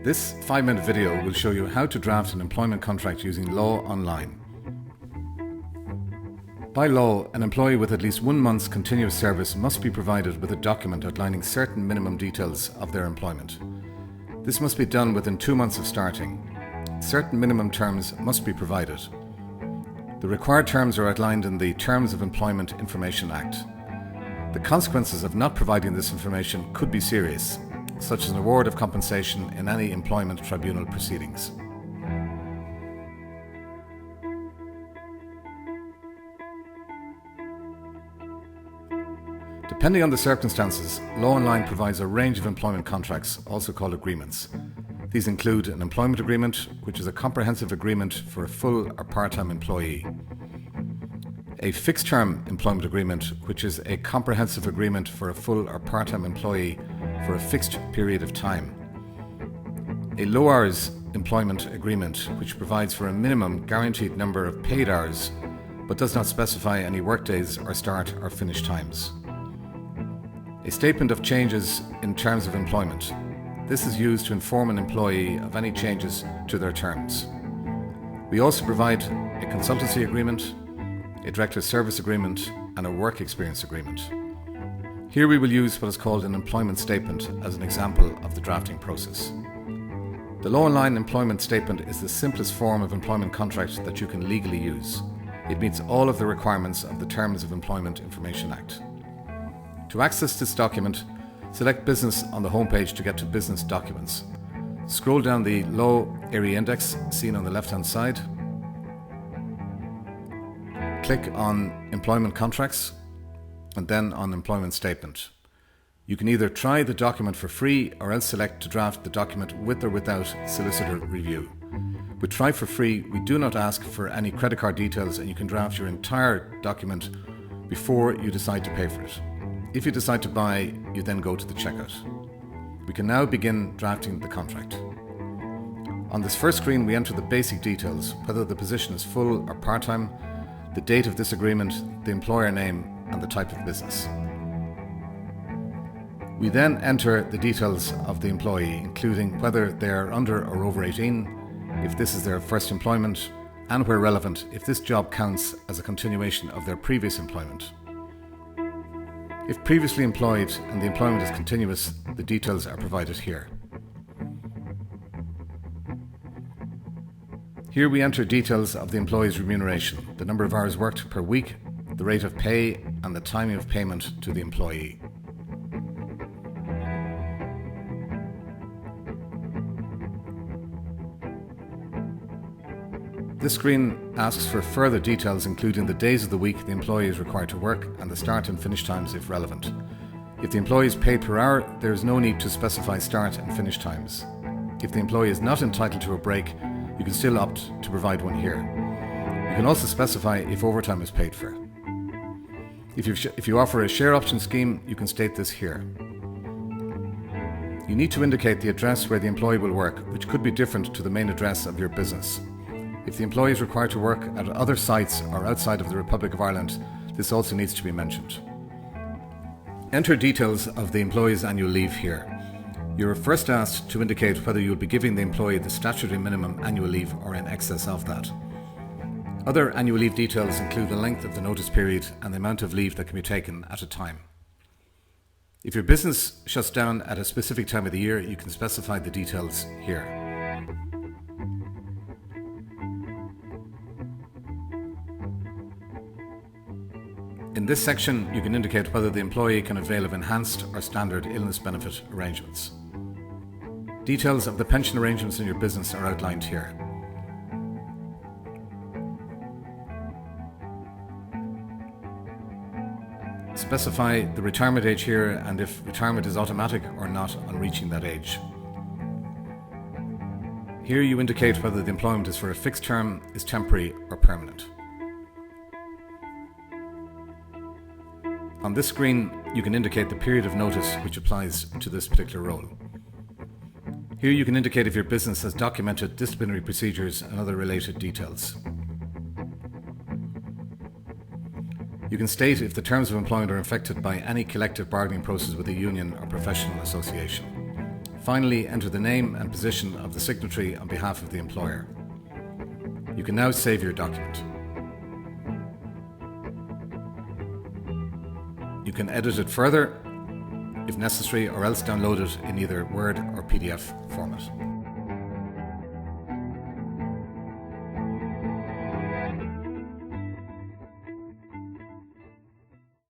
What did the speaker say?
This 5-minute video will show you how to draft an employment contract using LawOnline. By law, an employee with at least 1 month's continuous service must be provided with a document outlining certain minimum details of their employment. This must be done within 2 months of starting. Certain minimum terms must be provided. The required terms are outlined in the Terms of Employment Information Act. The consequences of not providing this information could be serious, such as an award of compensation in any employment tribunal proceedings. Depending on the circumstances, LawOnline provides a range of employment contracts, also called agreements. These include an employment agreement, which is a comprehensive agreement for a full or part-time employee. A fixed-term employment agreement, which is a comprehensive agreement for a full or part-time employee for a fixed period of time. A low-hours employment agreement, which provides for a minimum guaranteed number of paid hours, but does not specify any workdays or start or finish times. A statement of changes in terms of employment. This is used to inform an employee of any changes to their terms. We also provide a consultancy agreement, a director's service agreement, and a work experience agreement. Here we will use what is called an employment statement as an example of the drafting process. The LawOnline employment statement is the simplest form of employment contract that you can legally use. It meets all of the requirements of the Terms of Employment Information Act. To access this document, select Business on the homepage to get to Business Documents. Scroll down the Law area index seen on the left-hand side. Click on Employment Contracts and then on Employment Statement. You can either try the document for free or else select to draft the document with or without solicitor review. With Try for Free, we do not ask for any credit card details and you can draft your entire document before you decide to pay for it. If you decide to buy, you then go to the checkout. We can now begin drafting the contract. On this first screen, we enter the basic details, whether the position is full or part-time, the date of this agreement, the employer name, and the type of business. We then enter the details of the employee, including whether they are under or over 18, if this is their first employment, and where relevant, if this job counts as a continuation of their previous employment. If previously employed and the employment is continuous, the details are provided here. Here we enter details of the employee's remuneration, the number of hours worked per week, the rate of pay, and the timing of payment to the employee. This screen asks for further details, including the days of the week the employee is required to work and the start and finish times if relevant. If the employee is paid per hour, there is no need to specify start and finish times. If the employee is not entitled to a break, you can still opt to provide one here. You can also specify if overtime is paid for. If you offer a share option scheme, you can state this here. You need to indicate the address where the employee will work, which could be different to the main address of your business. If the employee is required to work at other sites or outside of the Republic of Ireland, this also needs to be mentioned. Enter details of the employee's annual leave here. You are first asked to indicate whether you will be giving the employee the statutory minimum annual leave or in excess of that. Other annual leave details include the length of the notice period and the amount of leave that can be taken at a time. If your business shuts down at a specific time of the year, you can specify the details here. In this section, you can indicate whether the employee can avail of enhanced or standard illness benefit arrangements. Details of the pension arrangements in your business are outlined here. Specify the retirement age here and if retirement is automatic or not on reaching that age. Here you indicate whether the employment is for a fixed term, is temporary or permanent. On this screen, you can indicate the period of notice which applies to this particular role. Here you can indicate if your business has documented disciplinary procedures and other related details. You can state if the terms of employment are affected by any collective bargaining process with a union or professional association. finally enter the name and position of the signatory on behalf of the employer. You can now save your document. You can edit it further if necessary, or else download it in either Word or PDF format.